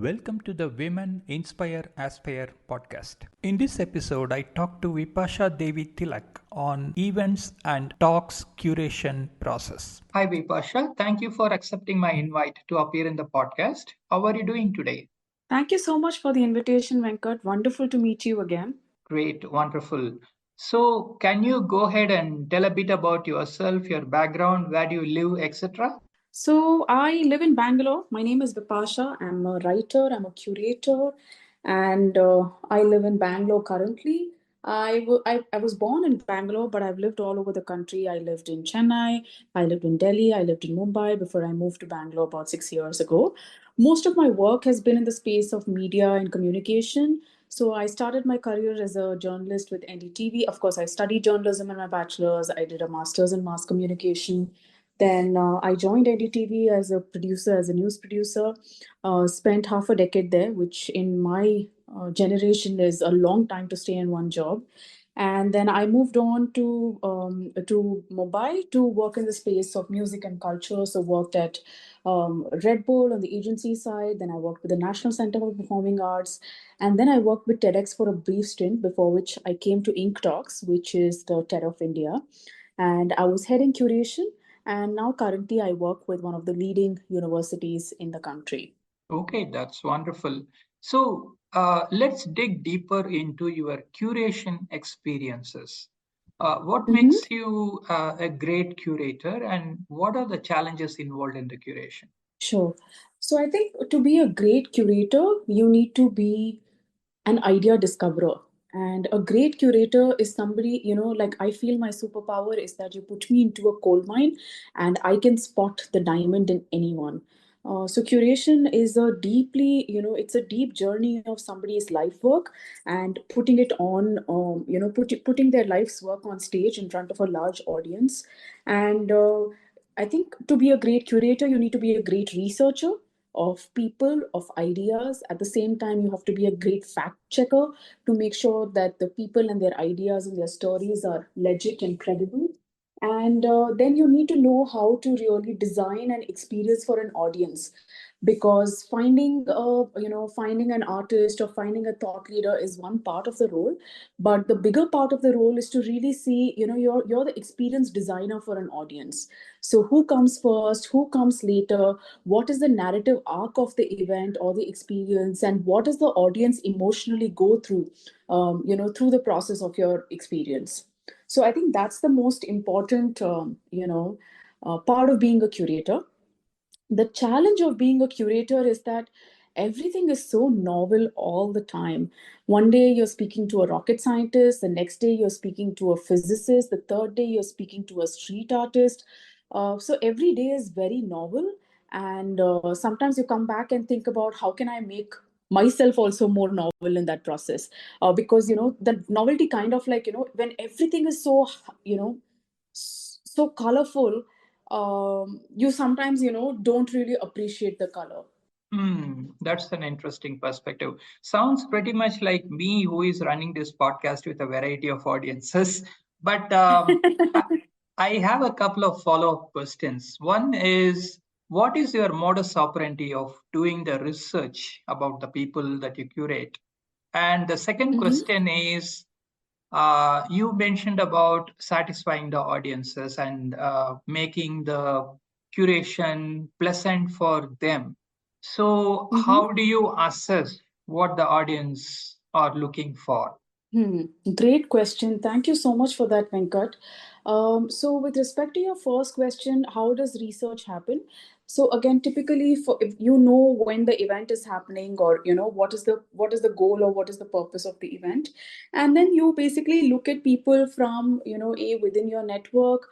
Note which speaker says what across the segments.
Speaker 1: Welcome to the Women Inspire Aspire podcast. In this episode, I talked to Vipasha Devi Tilak on events and talks curation process. Hi Vipasha, thank you for accepting my invite to appear in the podcast. How are you doing today?
Speaker 2: Thank you so much for the invitation, Venkat. Wonderful to meet you again.
Speaker 1: Great, wonderful. So, can you go ahead and tell a bit about yourself, your background, where do you live, etc.?
Speaker 2: So, I live in Bangalore. My name is Vipasha. I'm a writer, I'm a curator, and I live in Bangalore currently. I was born in Bangalore, but I've lived all over the country. I lived in Chennai, I lived in Delhi, I lived in Mumbai before I moved to Bangalore about 6 years ago. Most of my work has been in the space of media and communication. So I started my career as a journalist with NDTV. Of course, I studied journalism in my bachelor's. I did a master's in mass communication. Then I joined NDTV as a producer, as a news producer. Spent half a decade there, which in my generation is a long time to stay in one job. And then I moved on to Mumbai to work in the space of music and culture. So worked at Red Bull on the agency side. Then I worked with the National Center for Performing Arts, and then I worked with TEDx for a brief stint. Before which I came to INKtalks, which is the TED of India, and I was heading curation. And now currently I work with one of the leading universities in the country.
Speaker 1: Okay, that's wonderful. So let's dig deeper into your curation experiences. What
Speaker 2: Mhm.
Speaker 1: makes you a great curator, and what are the challenges involved in the curation?
Speaker 2: Sure. So I think to be a great curator, you need to be an idea discoverer. And a great curator is somebody, like I feel my superpower is that you put me into a coal mine and I can spot the diamond in anyone. So curation is a deeply, it's a deep journey of somebody's life work and putting it on, putting their life's work on stage in front of a large audience. And I think to be a great curator, you need to be a great researcher of people, of ideas. At the same time, you have to be a great fact checker to make sure that the people and their ideas and their stories are legit and credible. And then you need to know how to really design an experience for an audience, because finding an artist or finding a thought leader is one part of the role, but the bigger part of the role is to really see, you're the experience designer for an audience. So who comes first, who comes later, what is the narrative arc of the event or the experience, and what does the audience emotionally go through, through the process of your experience. So I think that's the most important part of being a curator. The challenge of being a curator is that everything is so novel all the time. One day you're speaking to a rocket scientist, the next day you're speaking to a physicist, the third day you're speaking to a street artist. So every day is very novel, and sometimes you come back and think about how can I make myself also more novel in that process, because the novelty kind of like, when everything is so, so colorful, you sometimes don't really appreciate the color.
Speaker 1: That's an interesting perspective. Sounds pretty much like me, who is running this podcast with a variety of audiences. But I I have a couple of follow-up questions. One is, what is your modus operandi of doing the research about the people that you curate? And the second
Speaker 2: Mhm.
Speaker 1: question is, you mentioned about satisfying the audiences and making the curation pleasant for them. So,
Speaker 2: Mhm.
Speaker 1: how do you assess what the audience are looking for?
Speaker 2: Hmm. Great question. Thank you so much for that, Venkat. So, with respect to your first question, how does research happen? So, again, typically, for if you know when the event is happening, or what is the goal or what is the purpose of the event, and then you basically look at people from a within your network,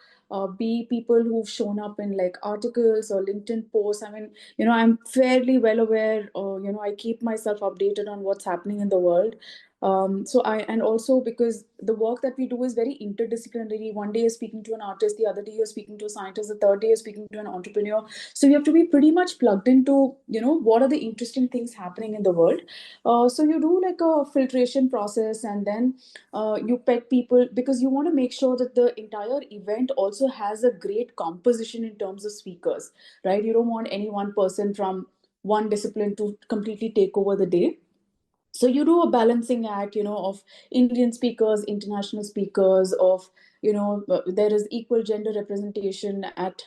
Speaker 2: b people who've shown up in like articles or LinkedIn posts. I mean, I'm fairly well aware. I keep myself updated on what's happening in the world. And also because the work that we do is very interdisciplinary. One day you're speaking to an artist, the other day you're speaking to a scientist, the third day you're speaking to an entrepreneur. So you have to be pretty much plugged into, what are the interesting things happening in the world. So you do like a filtration process, and then you pick people because you want to make sure that the entire event also has a great composition in terms of speakers, right? You don't want any one person from one discipline to completely take over the day. So you do a balancing act, of Indian speakers, international speakers, of there is equal gender representation at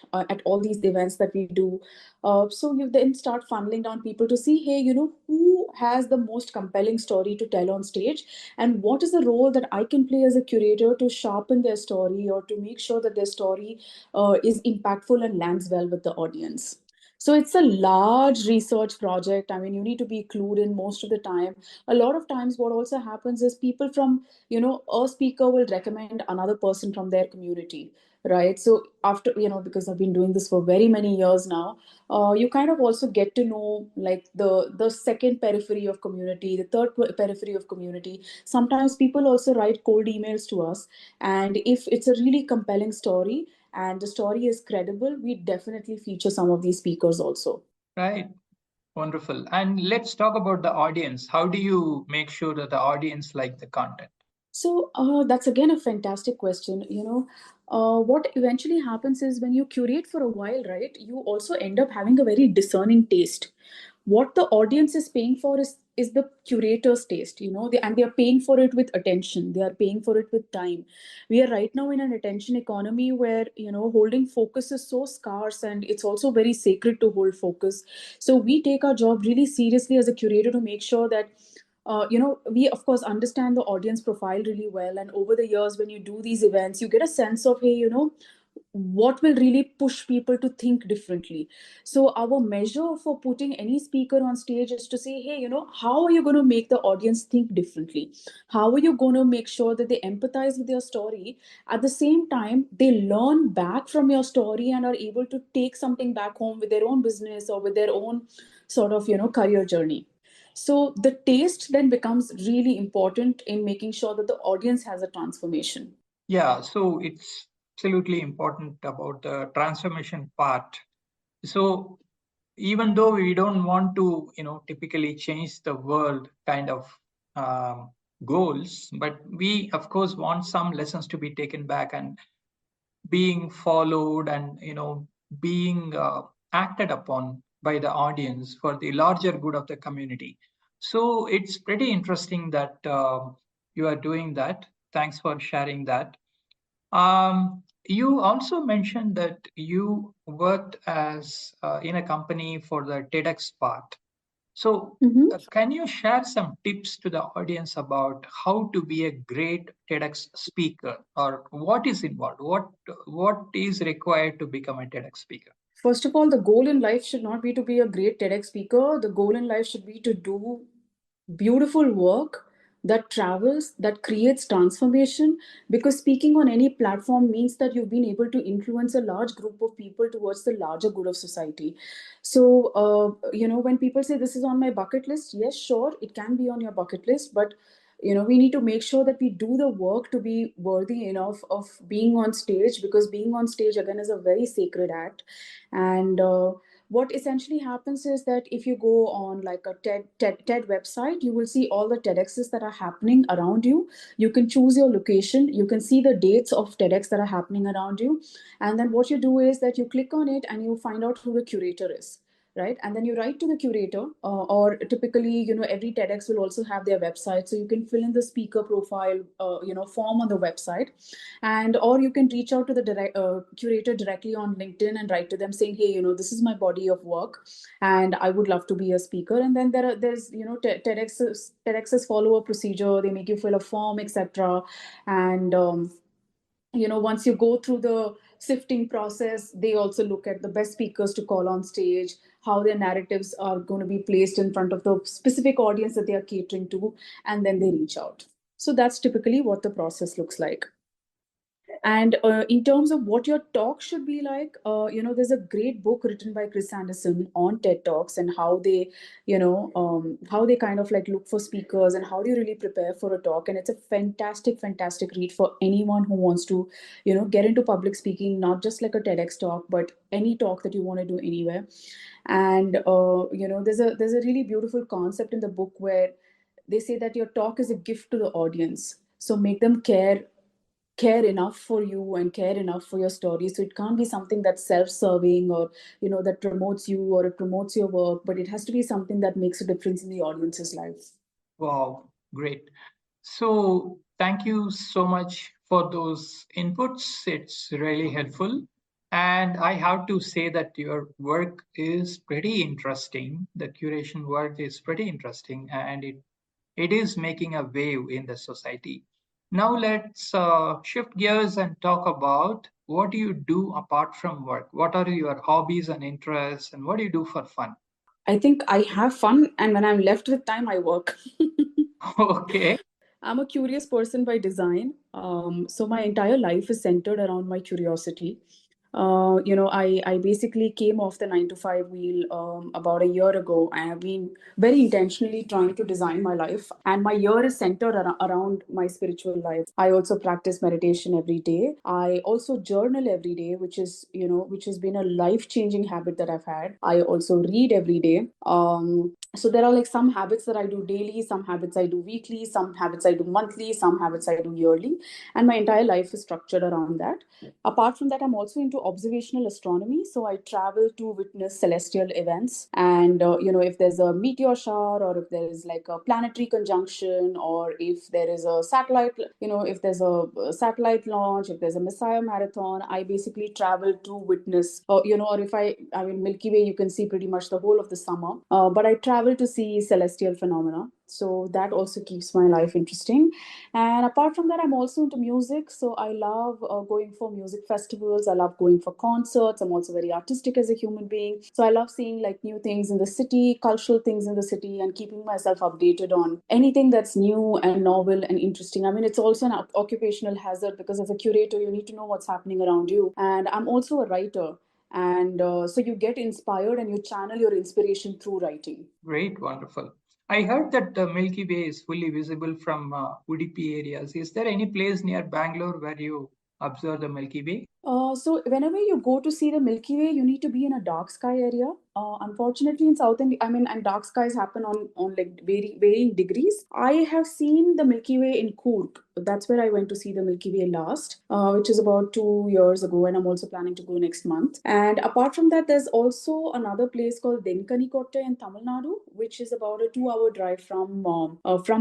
Speaker 2: all these events that we do. So you then start funneling down people to see, hey, who has the most compelling story to tell on stage, and what is the role that I can play as a curator to sharpen their story, or to make sure that their story is impactful and lands well with the audience. So it's a large research project. I mean, you need to be clued in most of the time. A lot of times what also happens is people from, a speaker will recommend another person from their community, right? So after, because I've been doing this for very many years now, you kind of also get to know, like, the second periphery of community, the third periphery of community. Sometimes people also write cold emails to us, and if it's a really compelling story and the story is credible, we definitely feature some of these speakers also.
Speaker 1: Right. Wonderful. And let's talk about the audience. How do you make sure that the audience like the content?
Speaker 2: So that's again a fantastic question. What eventually happens is when you curate for a while, right, you also end up having a very discerning taste. What the audience is paying for is the curator's taste, and they are paying for it with attention. They are paying for it with time. We are right now in an attention economy where holding focus is so scarce, and it's also very sacred to hold focus. So we take our job really seriously as a curator to make sure that we of course understand the audience profile really well, and over the years when you do these events you get a sense of, hey, what will really push people to think differently. So our measure for putting any speaker on stage is to say, hey, how are you going to make the audience think differently? How are you going to make sure that they empathize with your story, at the same time they learn back from your story and are able to take something back home with their own business or with their own sort of career journey. So the taste then becomes really important in making sure that the audience has a transformation.
Speaker 1: Yeah, so it's absolutely important about the transformation part. So even though we don't want to, typically change the world kind of goals, but we of course want some lessons to be taken back and being followed and being acted upon by the audience for the larger good of the community. So it's pretty interesting that you are doing that. Thanks for sharing that. You also mentioned that you worked as in a company for the TEDx part. So,
Speaker 2: Mhm.
Speaker 1: can you share some tips to the audience about how to be a great TEDx speaker, or what is involved? What is required to become a TEDx speaker?
Speaker 2: First of all, the goal in life should not be to be a great TEDx speaker. The goal in life should be to do beautiful work that travels, that creates transformation. Because speaking on any platform means that you've been able to influence a large group of people towards the larger good of society. So, when people say this is on my bucket list, yes, sure, it can be on your bucket list, but we need to make sure that we do the work to be worthy enough of being on stage, because being on stage again is a very sacred act. And what essentially happens is that if you go on like a TED website, you will see all the TEDx's that are happening around you. You can choose your location, you can see the dates of TEDx that are happening around you, and then what you do is that you click on it and you find out who the curator is, right? And then you write to the curator, or typically, every TEDx will also have their website, so you can fill in the speaker profile, form on the website, and or you can reach out to the curator directly on LinkedIn and write to them saying, hey, this is my body of work and I would love to be a speaker. And then there's TEDx's follow a procedure. They make you fill a form, etc. And once you go through the sifting process, they also look at the best speakers to call on stage, how their narratives are going to be placed in front of the specific audience that they are catering to, and then they reach out. So that's typically what the process looks like. And in terms of what your talk should be like, there's a great book written by Chris Anderson on TED Talks, and how they kind of like look for speakers and how do you really prepare for a talk. And it's a fantastic, fantastic read for anyone who wants to, get into public speaking, not just like a TEDx talk, but any talk that you want to do anywhere. And there's a really beautiful concept in the book where they say that your talk is a gift to the audience. So make them care care enough for you and care enough for your story. So it can't be something that's self-serving, or that promotes you or it promotes your work, but it has to be something that makes a difference in the audience's life.
Speaker 1: Wow, great. So thank you so much for those inputs. It's really helpful. And I have to say that your work is pretty interesting. The curation work is pretty interesting, and it is making a wave in the society. Now let's shift gears and talk about what do you do apart from work? What are your hobbies and interests, and what do you do for fun?
Speaker 2: I think I have fun, and when I'm left with time, I work.
Speaker 1: Okay,
Speaker 2: I'm a curious person by design. So my entire life is centered around my curiosity. I basically came off the 9 to 5 wheel about a year ago. I have been very intentionally trying to design my life, and my year is centered around my spiritual life. I also practice meditation every day. I also journal every day, which has been a life changing habit that I've had. I also read every day. So there are like some habits that I do daily, some habits I do weekly, some habits I do monthly, some habits I do yearly, and my entire life is structured around that. Apart from that, I'm also into observational astronomy. So I travel to witness celestial events. And, if there's a meteor shower, or if there is like a planetary conjunction, or if there is a satellite, if there's a satellite launch, if there's a Messiah marathon, I basically travel to witness, or if I mean, Milky Way, you can see pretty much the whole of the summer. But I travel to see celestial phenomena. So that also keeps my life interesting. And apart from that, I'm also into music. So I love going for music festivals. I love going for concerts. I'm also very artistic as a human being. So I love seeing like new things in the city, cultural things in the city, and keeping myself updated on anything that's new and novel and interesting. I mean, it's also an occupational hazard, because as a curator, you need to know what's happening around you. And I'm also a writer. And so you get inspired and you channel your inspiration through writing.
Speaker 1: great, wonderful. I heard that the Milky Way is fully visible from Udupi areas. Is there any place near Bangalore where you observe the Milky Way?
Speaker 2: So whenever you go to see the Milky Way, you need to be in a dark sky area. Unfortunately, in South India, I mean, and dark skies happen on like varying degrees. I have seen the Milky Way in Coorg. That's where I went to see the Milky Way last, which is about 2 years ago, and I'm also planning to go next month. And apart from that, there's also another place called Denkanikotte in Tamil Nadu, which is about a 2 hour drive from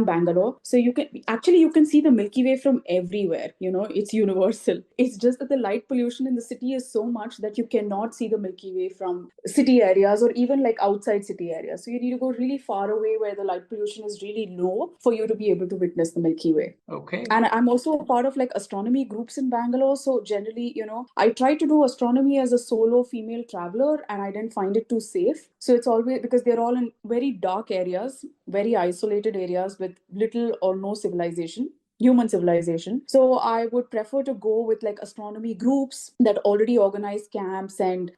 Speaker 2: Bangalore. So you can see the Milky Way from everywhere. It's universal. It's just that the light pollution in the city is so much that you cannot see the Milky Way from city areas, or even like outside city areas. So you need to go really far away where the light pollution is really low for you to be able to witness the Milky Way.
Speaker 1: Okay,
Speaker 2: And I'm also a part of like astronomy groups in Bangalore. So generally, I try to do astronomy as a solo female traveler, and I didn't find it too safe. So it's always because they're all in very dark areas, very isolated areas with little or no civilization, human civilization. So I would prefer to go with like astronomy groups that already organize camps and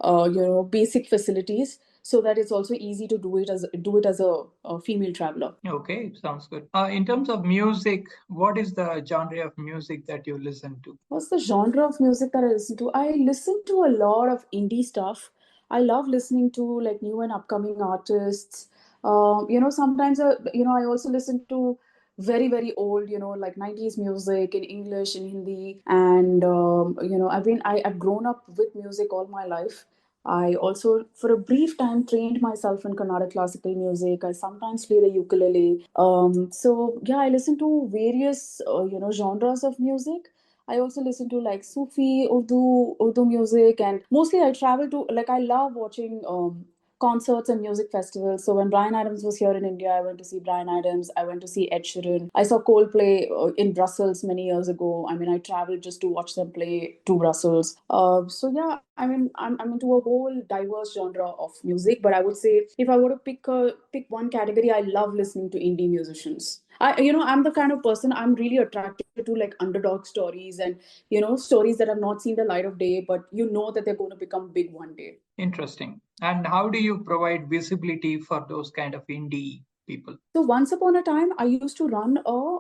Speaker 2: basic facilities, so that it's also easy to do it as a female traveler.
Speaker 1: okay, sounds good. In terms of music, what is the genre of music that you listen to?
Speaker 2: What's the genre of music that I listen to? I listen to a lot of indie stuff. I love listening to like new and upcoming artists. Sometimes I also listen to very very old, like 90s music in English and Hindi. And I've grown up with music all my life. I also, for a brief time, trained myself in Carnatic classical music. I sometimes play the ukulele. So yeah, I listen to various genres of music. I also listen to like Sufi, Urdu music, and mostly I travel to, like, I love watching concerts and music festivals. So when Brian Adams was here in India, I went to see Brian Adams. I went to see Ed Sheeran. I saw Coldplay in Brussels many years ago. I mean, I traveled just to watch them play to Brussels. So yeah, I mean, I'm into a whole diverse genre of music. But I would say if I were to pick one category, I love listening to indie musicians. I'm the kind of person, I'm really attracted to like underdog stories, and stories that have not seen the light of day, but that they're going to become big one day.
Speaker 1: Interesting. And how do you provide visibility for those kind of indie? people?
Speaker 2: So once upon a time, I used to run a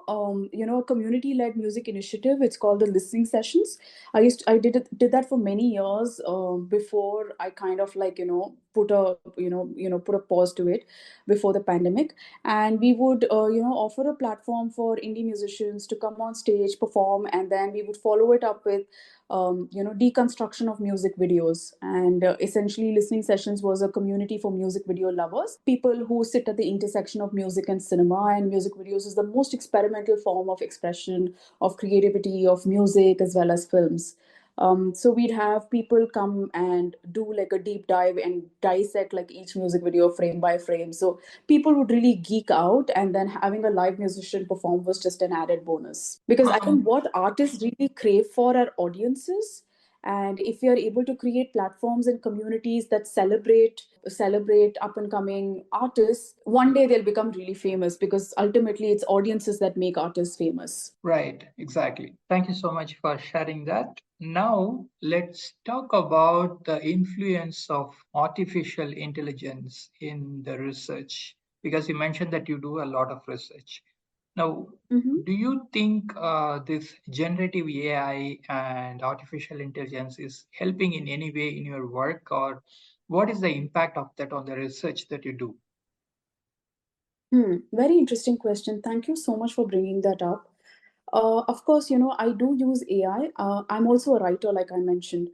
Speaker 2: community-led music initiative. It's called the listening sessions. I did that for many years before I kind of like put a pause to it before the pandemic. And we would offer a platform for indie musicians to come on stage, perform, and then we would follow it up with deconstruction of music videos. And essentially, listening sessions was a community for music video lovers, people who sit at the intersection of music and cinema. And music videos is the most experimental form of expression, of creativity, of music, as well as films. So we'd have people come and do like a deep dive and dissect like each music video frame by frame. So people would really geek out, and then having a live musician perform was just an added bonus. Because I think what artists really crave for are audiences. And if we are able to create platforms and communities that celebrate up and coming artists, one day they'll become really famous, because ultimately it's audiences that make artists famous.
Speaker 1: Right, exactly. Thank you so much for sharing that. Now, let's talk about the influence of artificial intelligence in the research, because you mentioned that you do a lot of research. Now,
Speaker 2: Mhm.
Speaker 1: do you think this generative AI and artificial intelligence is helping in any way in your work, or what is the impact of that on the research that you do?
Speaker 2: Very interesting question. Thank you so much for bringing that up. Of course, I do use AI. I'm also a writer, like I mentioned.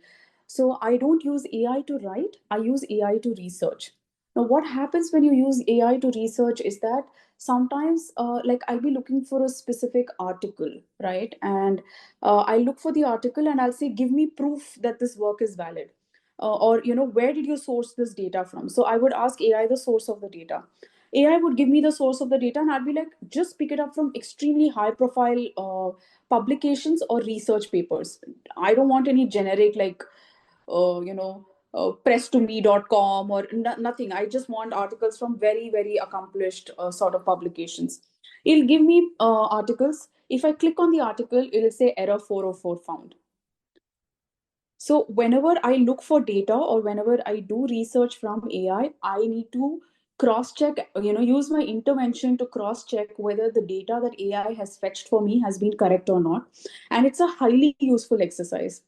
Speaker 2: So I don't use AI to write, I use AI to research. Now, what happens when you use AI to research is that sometimes, like, I'll be looking for a specific article, right? And I look for the article and I'll say, give me proof that this work is valid. Or, where did you source this data from? So I would ask AI the source of the data. AI would give me the source of the data, and I'd be like, just pick it up from extremely high profile publications or research papers. I don't want any generic, like, press2me.com or nothing. I just want articles from very, very accomplished sort of publications. It'll give me articles. If I click on the article, it'll say error 404 found. So whenever I look for data or whenever I do research from AI, I need to cross check, use my intervention to cross check whether the data that AI has fetched for me has been correct or not. And it's a highly useful exercise.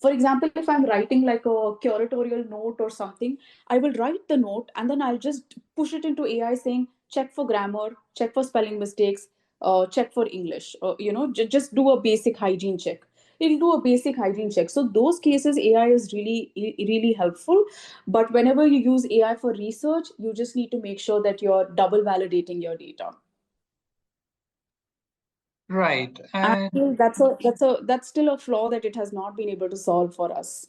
Speaker 2: For example, if I'm writing like a curatorial note or something, I will write the note and then I'll just push it into AI saying, check for grammar, check for spelling mistakes, check for English, just do a basic hygiene check. It'll do a basic hygiene check. So those cases AI is really helpful. But whenever you use AI for research, you just need to make sure that you're double validating your data.
Speaker 1: Right.
Speaker 2: And
Speaker 1: And
Speaker 2: I feel that's still a flaw that it has not been able to solve for us.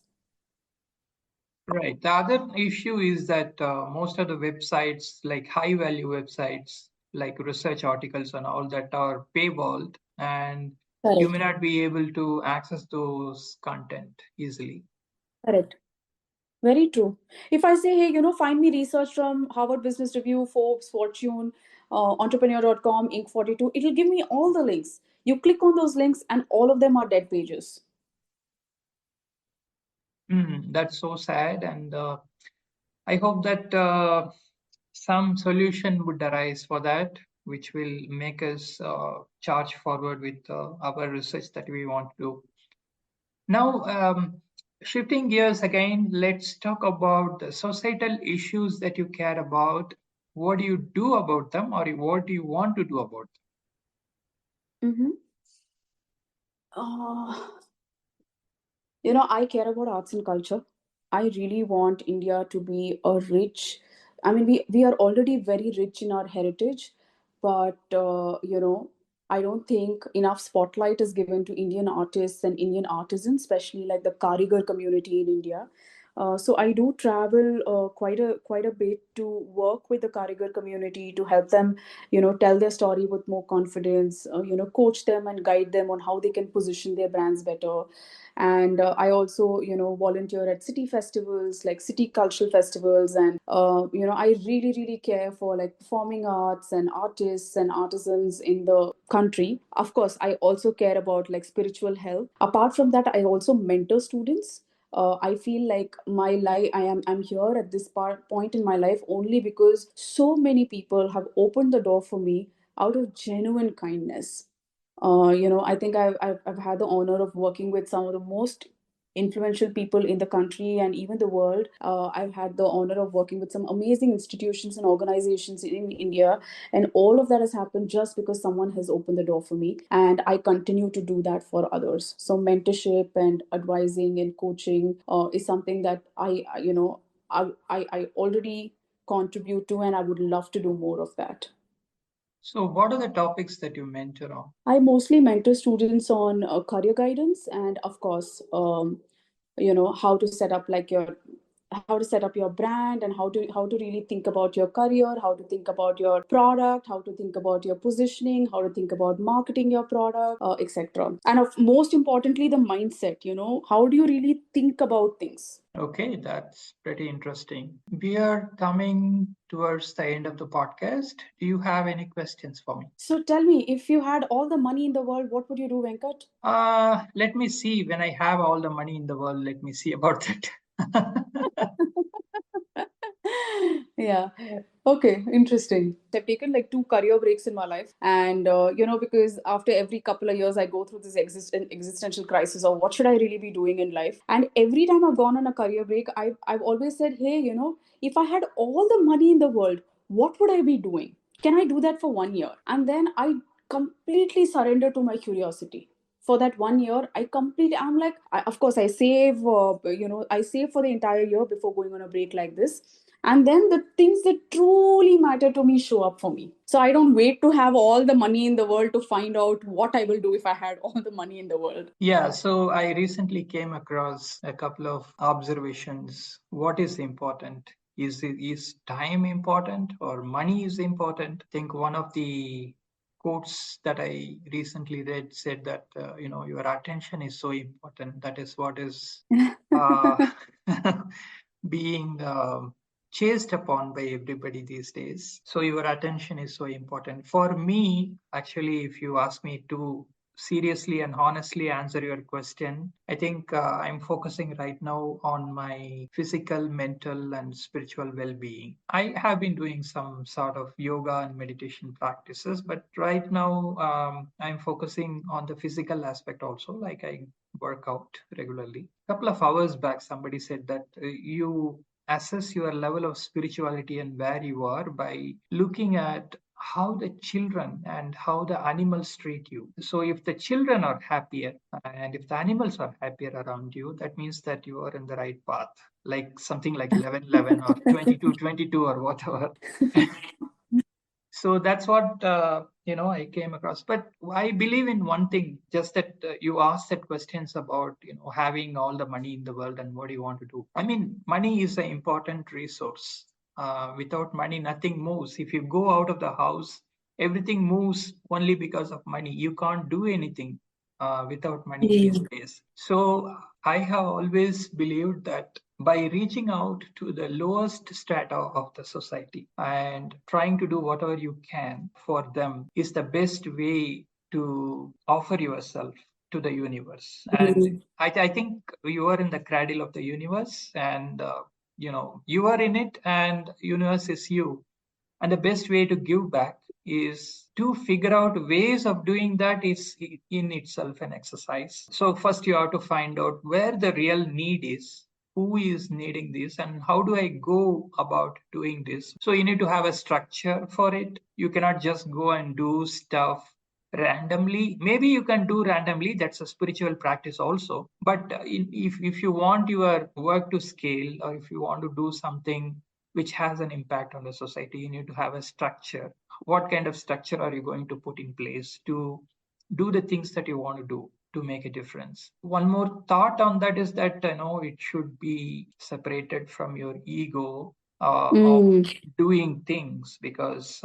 Speaker 1: right. The other issue is that most of the websites, like high value websites, like research articles and all that, are paywalled, and you may
Speaker 2: Correct.
Speaker 1: not be able to access those content easily.
Speaker 2: Correct. Very true. If I say, hey, find me research from Harvard Business Review, Forbes, Fortune, entrepreneur.com, Inc. 42, it'll give me all the links. You click on those links, and all of them are dead pages.
Speaker 1: That's so sad, and I hope that some solution would arise for that, which will make us charge forward with our research that we want to do. Now, shifting gears again, let's talk about the societal issues that you care about. What do you do about them, or what do you want to do about
Speaker 2: Mm-hmm. Uh, I care about arts and culture. I really want India to be a rich, I mean, we are already very rich in our heritage, but, I don't think enough spotlight is given to Indian artists and Indian artisans, especially like the Karigar community in India. So I do travel quite a bit to work with the Karigar community to help them, tell their story with more confidence, coach them and guide them on how they can position their brands better. And I also volunteer at city festivals, like city cultural festivals. And I really care for like performing arts and artists and artisans in the country. Of course, I also care about like spiritual health. Apart from that, I also mentor students. I feel like my life, I'm here at this point in my life only because so many people have opened the door for me out of genuine kindness. I think I've had the honor of working with some of the most influential people in the country and even the world. I've had the honor of working with some amazing institutions and organizations in India, and all of that has happened just because someone has opened the door for me, and I continue to do that for others. So mentorship and advising and coaching is something that I already contribute to, and I would love to do more of that.
Speaker 1: So, what are the topics that you mentor on?
Speaker 2: I mostly mentor students on career guidance and, of course, how to set up how to set up your brand, and how to really think about your career, how to think about your product, how to think about your positioning, how to think about marketing your product, etc. And most importantly, the mindset. How do you really think about things?
Speaker 1: Okay, that's pretty interesting. We are coming towards the end of the podcast. Do you have any questions for me?
Speaker 2: So tell me, if you had all the money in the world, what would you do, Venkat?
Speaker 1: Let me see. When I have all the money in the world, let me see about that.
Speaker 2: Yeah. Okay, interesting. I've taken like two career breaks in my life, and because after every couple of years, I go through this existential crisis of what should I really be doing in life. And every time I've gone on a career break, I've always said, hey, if I had all the money in the world, what would I be doing? Can I do that for 1 year? And then I completely surrender to my curiosity. For that 1 year, I'm like, of course, I save. I save for the entire year before going on a break like this, and then the things that truly matter to me show up for me. So I don't wait to have all the money in the world to find out what I will do if I had all the money in the world.
Speaker 1: Yeah, so I recently came across a couple of observations. What is important? Is time important or money is important? I think one of the quotes that I recently read said that your attention is so important. That is what is uh, being chased upon by everybody these days. So your attention is so important. For me, actually, if you ask me to seriously and honestly answer your question, I think I'm focusing right now on my physical, mental, and spiritual well being. I have been doing some sort of yoga and meditation practices, but right now I'm focusing on the physical aspect also, like I work out regularly. A couple of hours back, somebody said that you assess your level of spirituality and where you are by looking at how the children and how the animals treat you. So if the children are happier and if the animals are happier around you, that means that you are in the right path, like something like 11 11 or 22 22 or whatever. So that's what I came across. But I believe in one thing, just that you asked that questions about having all the money in the world and what do you want to do. I mean, money is an important resource. Without money nothing moves. If you go out of the house, everything moves only because of money. You can't do anything without money these days. So I have always believed that by reaching out to the lowest strata of the society and trying to do whatever you can for them is the best way to offer yourself to the universe. And I think you are in the cradle of the universe, and you are in it, and universe is you. And the best way to give back is to figure out ways of doing that is in itself an exercise. So first you have to find out where the real need is, who is needing this, and how do I go about doing this. So you need to have a structure for it. You cannot just go and do stuff randomly. Maybe you can do randomly, that's a spiritual practice also. But if you want your work to scale, or if you want to do something which has an impact on the society, you need to have a structure. What kind of structure are you going to put in place to do the things that you want to do to make a difference? One more thought on that is that it should be separated from your ego of doing things, because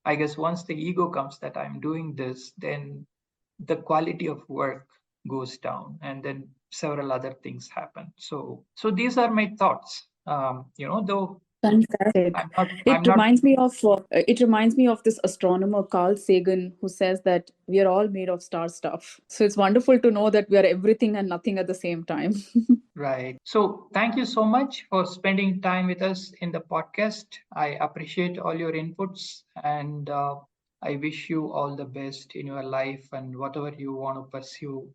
Speaker 1: I guess once the ego comes that I'm doing this, then the quality of work goes down, and then several other things happen. So these are my thoughts. Though
Speaker 2: Fantastic.
Speaker 1: I'm not
Speaker 2: It reminds me of this astronomer Carl Sagan who says that we are all made of star stuff. So it's wonderful to know that we are everything and nothing at the same time.
Speaker 1: right. So thank you so much for spending time with us in the podcast. I appreciate all your inputs, and I wish you all the best in your life and whatever you want to pursue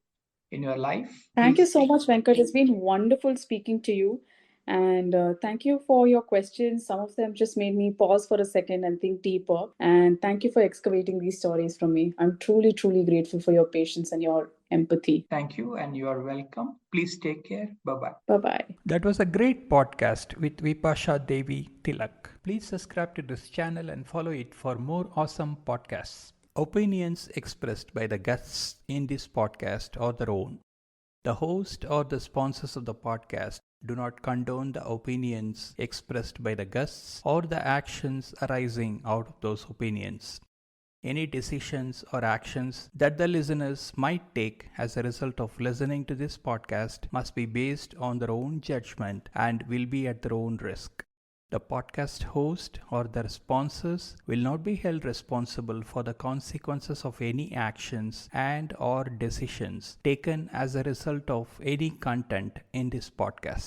Speaker 1: in your life.
Speaker 2: Thank you
Speaker 1: Please.
Speaker 2: so much, Venkat. It's been wonderful speaking to you. And thank you for your questions. Some of them just made me pause for a second and think deeper. And thank you for excavating these stories from me. I'm truly, truly grateful for your patience and your empathy.
Speaker 1: Thank you, and you are welcome. Please take care. Bye bye.
Speaker 2: Bye bye.
Speaker 3: That was a great podcast with Vipasha Devi Tilak. Please subscribe to this channel and follow it for more awesome podcasts. Opinions expressed by the guests in this podcast are their own. The host or the sponsors of the podcast do not condone the opinions expressed by the guests or the actions arising out of those opinions. Any decisions or actions that the listeners might take as a result of listening to this podcast must be based on their own judgment and will be at their own risk. The podcast host or their sponsors will not be held responsible for the consequences of any actions and or decisions taken as a result of any content in this podcast.